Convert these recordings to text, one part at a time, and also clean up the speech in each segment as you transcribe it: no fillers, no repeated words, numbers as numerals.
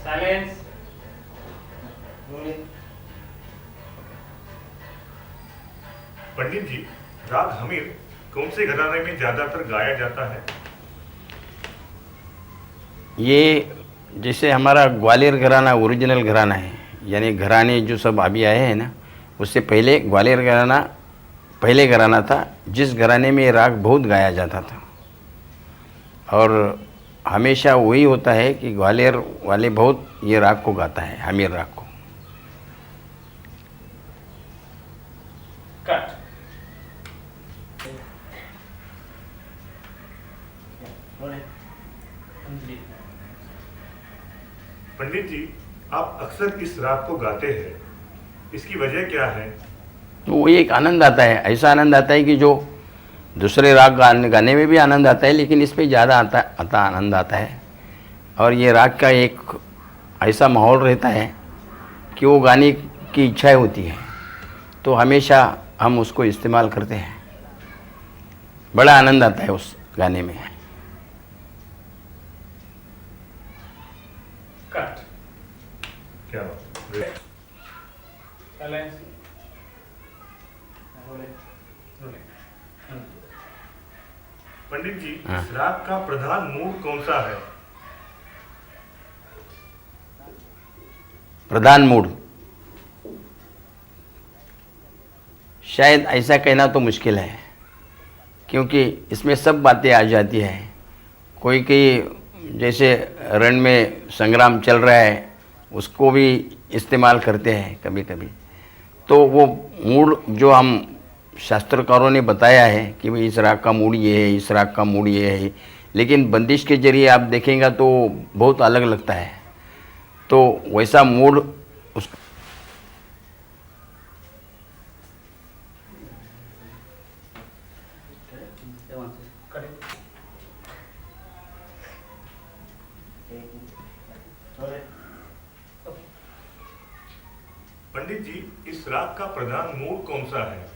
Silence. पंडित जी, राग हमीर कौन से घराने में ज्यादातर गाया जाता है? ये जैसे हमारा ग्वालियर घराना ओरिजिनल घराना है, यानी घराने जो सब अभी आए हैं ना, उससे पहले ग्वालियर घराना पहले घराना था, जिस घराने में ये राग बहुत गाया जाता था। और हमेशा वही होता है कि ग्वालियर वाले बहुत ये राग को गाता है, हमीर राग को। कट। पंडित जी, आप अक्सर इस राग को गाते हैं, इसकी वजह क्या है? तो वही एक आनंद आता है, ऐसा आनंद आता है कि जो दूसरे राग गाने में भी आनंद आता है, लेकिन इस पे ज़्यादा आनंद आता है। और ये राग का एक ऐसा माहौल रहता है कि वो गाने की इच्छाएं होती है, तो हमेशा हम उसको इस्तेमाल करते हैं। बड़ा आनंद आता है उस गाने में। कट। क्या बात? साइलेंस। पंडित जी, हाँ। इस राग का प्रधान मूड कौन सा है? प्रधान मूड शायद ऐसा कहना तो मुश्किल है, क्योंकि इसमें सब बातें आ जाती हैं। कोई जैसे रण में संग्राम चल रहा है, उसको भी इस्तेमाल करते हैं कभी कभी। तो वो मूड जो हम शास्त्रकारों ने बताया है कि भाई इस राग का मूड ये है, इस राग का मूड ये है, लेकिन बंदिश के जरिए आप देखेंगे तो बहुत अलग लगता है। तो वैसा मूड उस पंडित जी, इस राग का प्रधान मूड कौन सा है?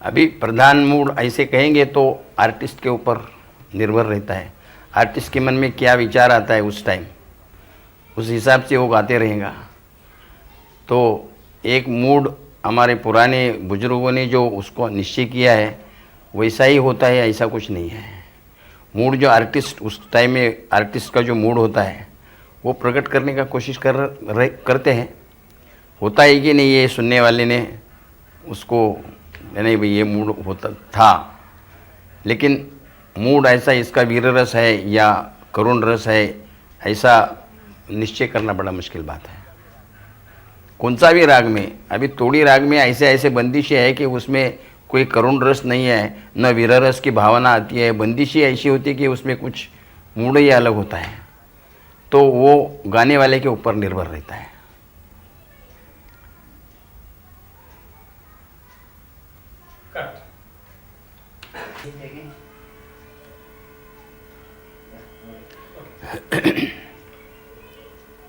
अभी प्रधान मूड ऐसे कहेंगे तो आर्टिस्ट के ऊपर निर्भर रहता है। आर्टिस्ट के मन में क्या विचार आता है उस टाइम, उस हिसाब से वो गाते रहेगा। तो एक मूड हमारे पुराने बुजुर्गों ने जो उसको निश्चय किया है वैसा ही होता है, ऐसा कुछ नहीं है। मूड जो आर्टिस्ट उस टाइम में आर्टिस्ट का जो मूड होता है वो प्रकट करने का कोशिश करते हैं। होता है कि नहीं, ये सुनने वाले ने उसको नहीं भाई ये मूड होता था, लेकिन मूड ऐसा इसका वीर रस है या करुण रस है, ऐसा निश्चय करना बड़ा मुश्किल बात है। कौन सा भी राग में, अभी तोड़ी राग में ऐसे ऐसे बंदिशें है कि उसमें कोई करुण रस नहीं है, न वीर रस की भावना आती है। बंदिशें ऐसी होती है कि उसमें कुछ मूड ही अलग होता है। तो वो गाने वाले के ऊपर निर्भर रहता है। कट।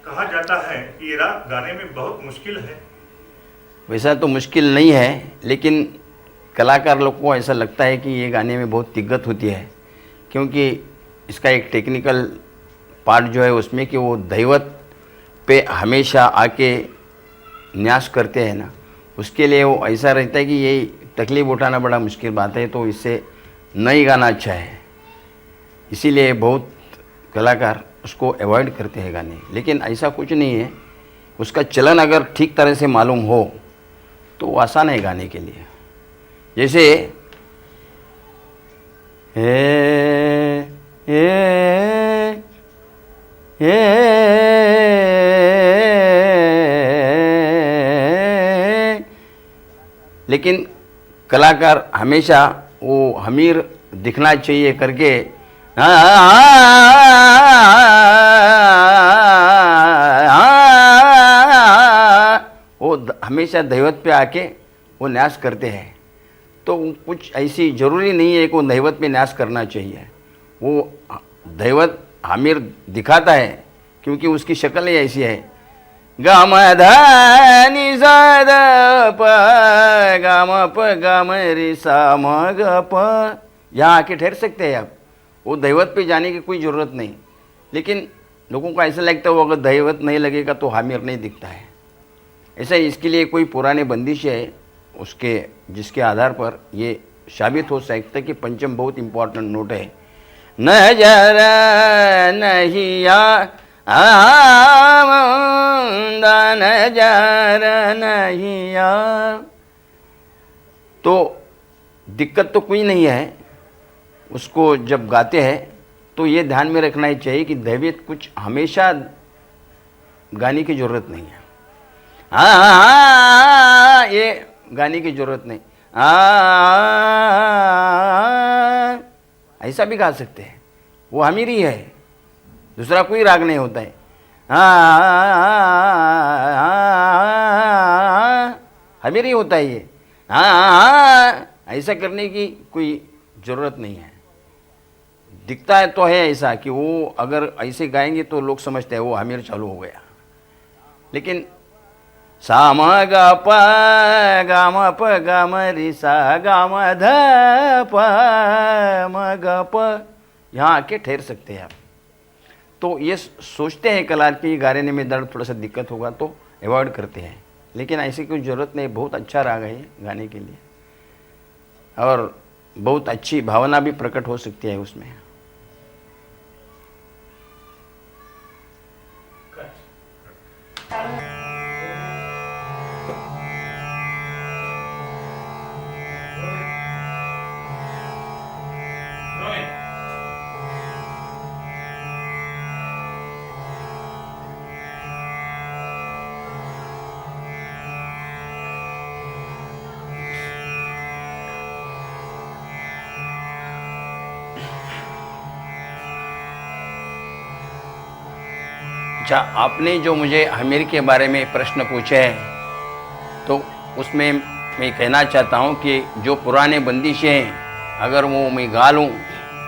कहा जाता है कि ये राग गाने में बहुत मुश्किल है। वैसा तो मुश्किल नहीं है, लेकिन कलाकार लोग को ऐसा लगता है कि ये गाने में बहुत दिक्कत होती है, क्योंकि इसका एक टेक्निकल पार्ट जो है उसमें कि वो दैवत पे हमेशा आके न्यास करते हैं ना, उसके लिए वो ऐसा रहता है कि ये तकलीफ़ उठाना बड़ा मुश्किल बात है। तो इससे नहीं गाना अच्छा है, इसीलिए बहुत कलाकार उसको अवॉइड करते हैं गाने। लेकिन ऐसा कुछ नहीं है, उसका चलन अगर ठीक तरह से मालूम हो तो वो आसान है गाने के लिए। जैसे लेकिन कलाकार हमेशा वो हमीर दिखना चाहिए करके वो हमेशा दैवत पे आके वो न्यास करते हैं। तो कुछ ऐसी ज़रूरी नहीं है कि वो दैवत पे न्यास करना चाहिए। वो दैवत हमीर दिखाता है क्योंकि उसकी शक्ल ही ऐसी है। गम धनि द प गम प गम रि सा म ग प, यहाँ आके ठहर सकते हैं आप। वो दैवत पे जाने की कोई ज़रूरत नहीं, लेकिन लोगों को ऐसा लगता है वो अगर दैवत नहीं लगेगा तो हामिर नहीं दिखता है। ऐसा इसके लिए कोई पुराने बंदिश है उसके, जिसके आधार पर ये साबित हो सकता है कि पंचम बहुत इम्पोर्टेंट नोट है। नजर नहीं नजर नहीं तो दिक्कत तो कोई नहीं है। उसको जब गाते हैं तो ये ध्यान में रखना ही चाहिए कि दैवियत कुछ हमेशा गाने की ज़रूरत नहीं है। ये गाने की ज़रूरत नहीं, ऐसा भी गा सकते हैं, वो हमीरी है, दूसरा कोई राग नहीं होता है। हमीरी होता है ये। ऐसा करने की कोई ज़रूरत नहीं है। दिखता है तो है ऐसा कि वो अगर ऐसे गाएंगे तो लोग समझते हैं वो हमीर चालू हो गया। लेकिन सा म ग प ग म प ग म रि सा ग म ध प म ग प, यहाँ आके ठहर सकते हैं आप। तो ये सोचते हैं कलाकार की गाने में दर्द थोड़ा सा दिक्कत होगा तो अवॉइड करते हैं, लेकिन ऐसी कोई ज़रूरत नहीं। बहुत अच्छा राग है गाने के लिए और बहुत अच्छी भावना भी प्रकट हो सकती है उसमें। अच्छा, आपने जो मुझे हमीर के बारे में प्रश्न पूछे हैं तो उसमें मैं कहना चाहता हूँ कि जो पुराने बंदिशें हैं अगर वो मैं गा लूँ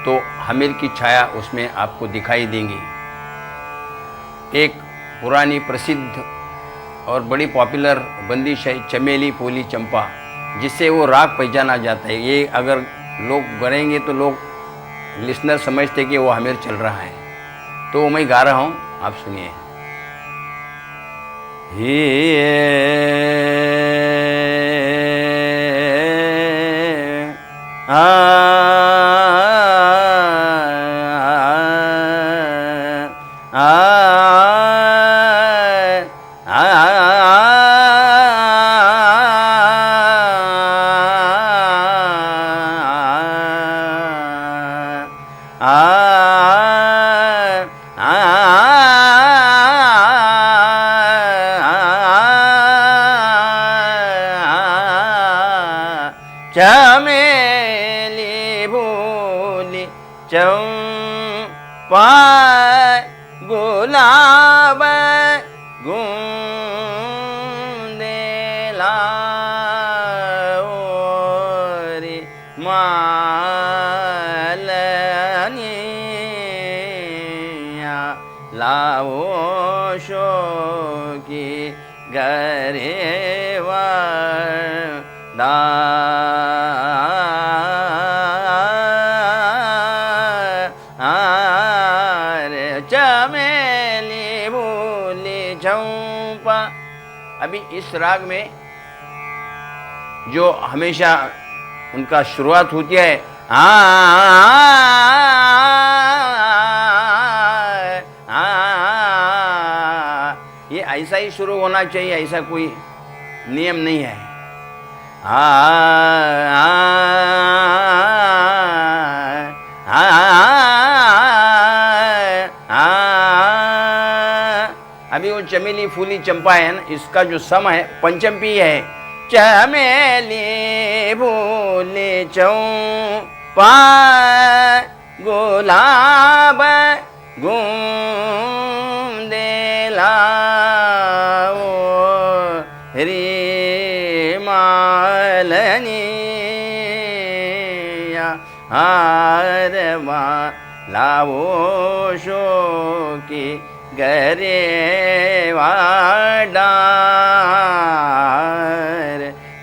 तो हमीर की छाया उसमें आपको दिखाई देंगी। एक पुरानी प्रसिद्ध और बड़ी पॉपुलर बंदिश है चमेली फूली चंपा, जिससे वो राग पहचाना जाता है। ये अगर लोग गरेंगे तो लोग लिसनर समझते कि वो हमीर चल रहा है। तो मैं गा रहा हूँ, आप सुनिए। चमेली भूली चंपा गुलाब गुंदेला ओरी मालनिया लाओ शोकी गरेवा चमेली भूली चंपा। अभी इस राग में जो हमेशा उनका शुरुआत होती है ये ऐसा ही शुरू होना चाहिए, ऐसा कोई नियम नहीं है। अभी वो चमेली फूली चंपा है ना, इसका जो सम है पंचमी है। चमेली फूली चंपा गुलाब गुंदेला रे मालनिया हारमा लाओ शोकी गरेवाडार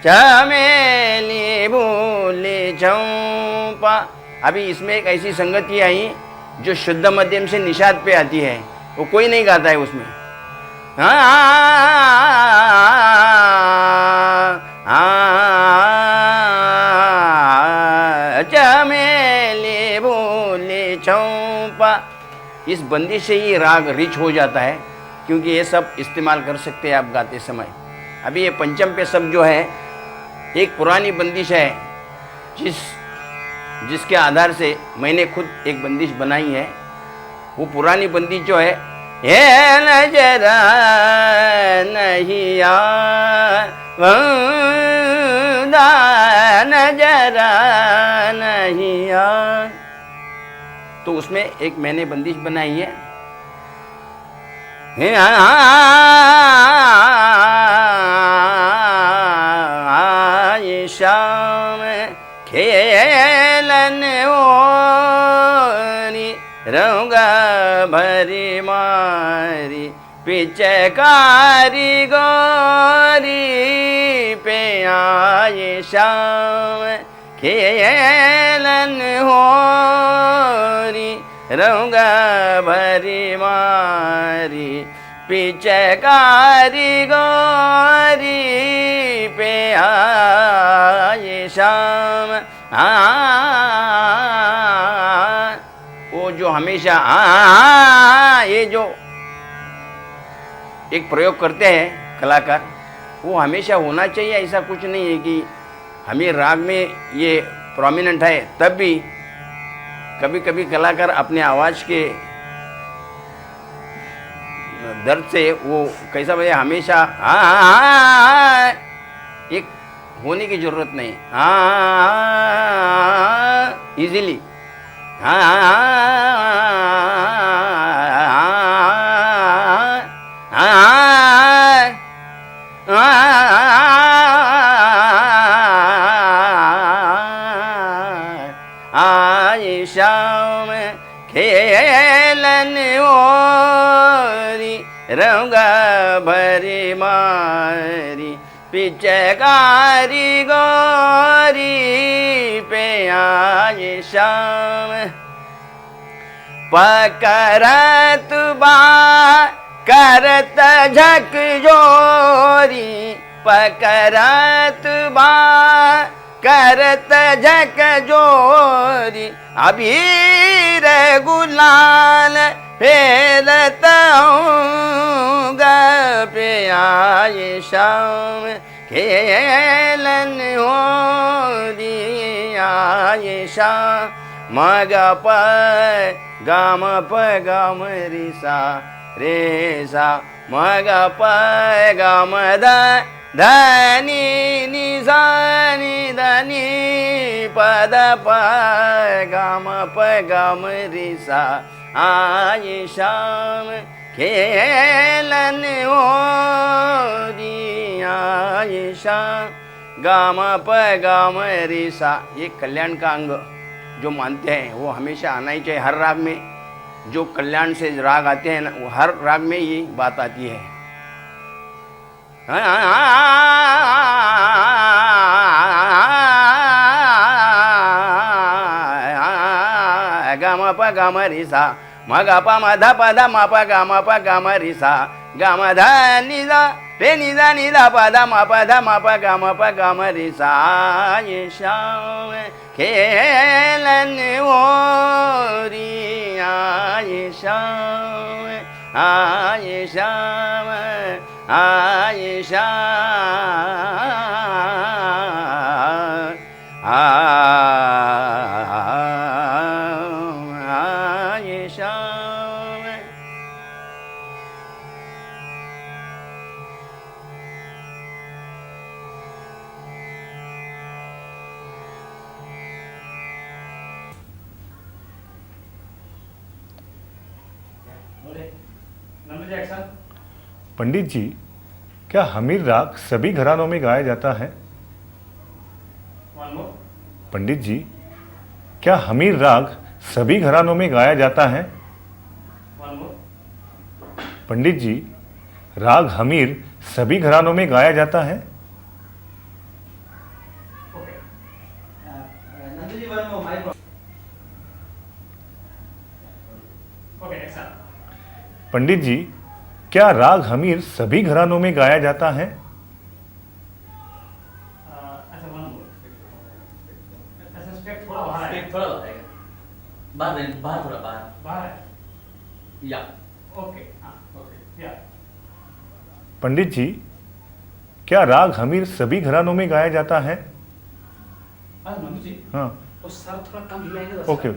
चमेली भूली चंपा। अभी इसमें एक ऐसी संगति आई जो शुद्ध मध्यम से निषाद पे आती है। वो कोई नहीं गाता है उसमें। चमेली भूली चंपा, इस बंदी से ही राग रिच हो जाता है, क्योंकि ये सब इस्तेमाल कर सकते हैं आप गाते समय। अभी ये पंचम पे सब जो है एक पुरानी बंदिश है, जिसके आधार से मैंने खुद एक बंदिश बनाई है। वो पुरानी बंदिश जो है, ये नजरा नहीं नजरा नहीं, तो उसमें एक मैंने बंदिश बनाई है। शाम खेलन ओरी रंगा भरी मारी पिचकारी गोरी पे आए शाम खेलन होरी रंगा भरी मारी पिचकारी गोरी पे आए शाम। वो जो हमेशा ये जो एक प्रयोग करते हैं कलाकार, वो हमेशा होना चाहिए, ऐसा कुछ नहीं है कि हमें राग में ये प्रोमिनेंट है। तब भी कभी कभी कलाकार अपने आवाज़ के दर्द से वो कैसा भैया हमेशा एक होने की जरूरत नहीं, इजीली शाम खेलन ओरी रंगा भरी मारी पिचकारी गोरी पे आए शाम। पकड़त बा करत झक जोरी, पकड़त बा करत झक जोरी, अबीर गुलाल फेरत पे आए शाम खेलन होरी आए शाम। मग प गाम प गाम रे सा रे सा, मग प गाम धनी नि सा नि धनी पद प गाम रे सा आए शाम खेलन ओरी आए शाम। गाम प गाम रे सा, ये कल्याण का अंग जो मानते हैं वो हमेशा आना ही चाहिए। हर राग में जो कल्याण से राग आते हैं ना, वो हर राग में ये बात आती है। गाम प गाम रे सा, म ग प म ध प ध म प ग म प ग म रे सा, ग म ध नि ध रे नि ध नि ध प ध म प ध म प ग म प ग म रे सा। ये शाम खेलन ओरी आए शाम आए शाम आए शाम आए शाम। पंडित जी, क्या हमीर राग सभी घरानों में गाया जाता है? पंडित जी, क्या हमीर राग सभी घरानों में गाया जाता है? पंडित जी, राग हमीर सभी घरानों में गाया जाता है? पंडित जी, क्या राग हमीर सभी घरानों में गाया जाता है? अच्छा वन मोर अच्छा स्टेप थोड़ा बाहर है स्टेप थोड़ा बताएगा बाहर नहीं बाहर थोड़ा बाहर बाहर है या ओके हाँ ओके या पंडित जी, क्या राग हमीर सभी घरानों में गाया जाता है? आज मनु जी हाँ, वो सर थोड़ा कम हिलाएंगे बस ओके।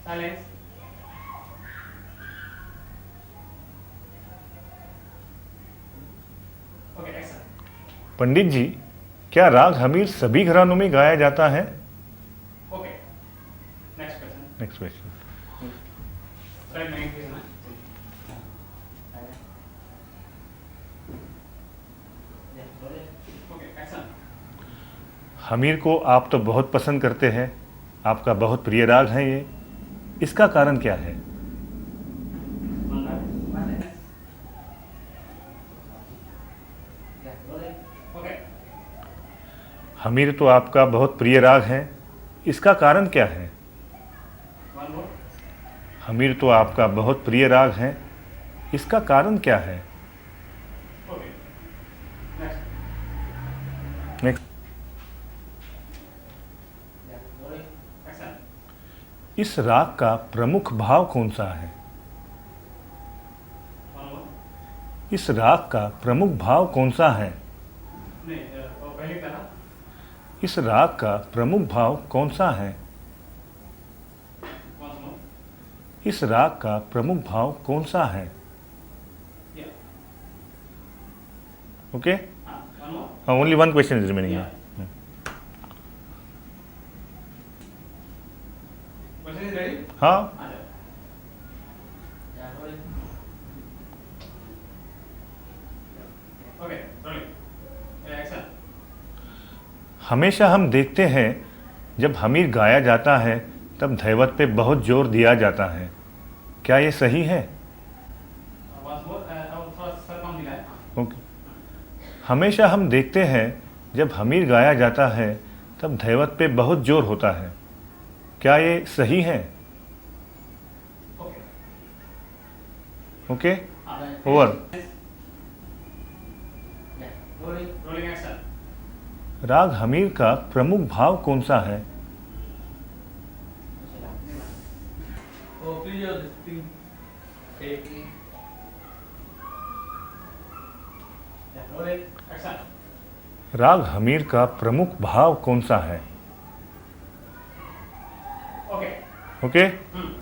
साइलेंस ओके एक्शन पंडित जी, क्या राग हमीर सभी घरानों में गाया जाता है? Okay next question next question. Right nine please ना ओके एक्शन हमीर को आप तो बहुत पसंद करते हैं, आपका बहुत प्रिय राग है ये, इसका कारण क्या है? ओके हमीर तो आपका बहुत प्रिय राग है, इसका कारण क्या है? वन मोर हमीर तो आपका बहुत प्रिय राग है, इसका कारण क्या है? Okay next next. एक्शन इस राग का प्रमुख भाव कौन सा है? वन मोर इस राग का प्रमुख भाव कौन सा है? नहीं वो पहले का ना इस राग का प्रमुख भाव कौन सा है? वन मोर इस राग का प्रमुख भाव कौन सा है? या ओके, हाँ one more only one question is remaining. Yeah. Question is ready हाँ, आ जाओ ओके रोलिंग एक्शन हमेशा हम देखते हैं जब हमीर गाया जाता है तब धैवत पे बहुत जोर दिया जाता है, क्या ये सही है? वंस मोर और थोड़ा सर कम हिलाए ओके। हमेशा हम देखते हैं जब हमीर गाया जाता है तब धैवत पे बहुत जोर होता है, क्या ये सही है? ओके ओके, हाँ ओवर। रोलिंग एक्शन राग हमीर का प्रमुख भाव कौन सा है? Oh, please, this thing. Take. Rolling action राग हमीर का प्रमुख भाव कौन सा है? Okay okay,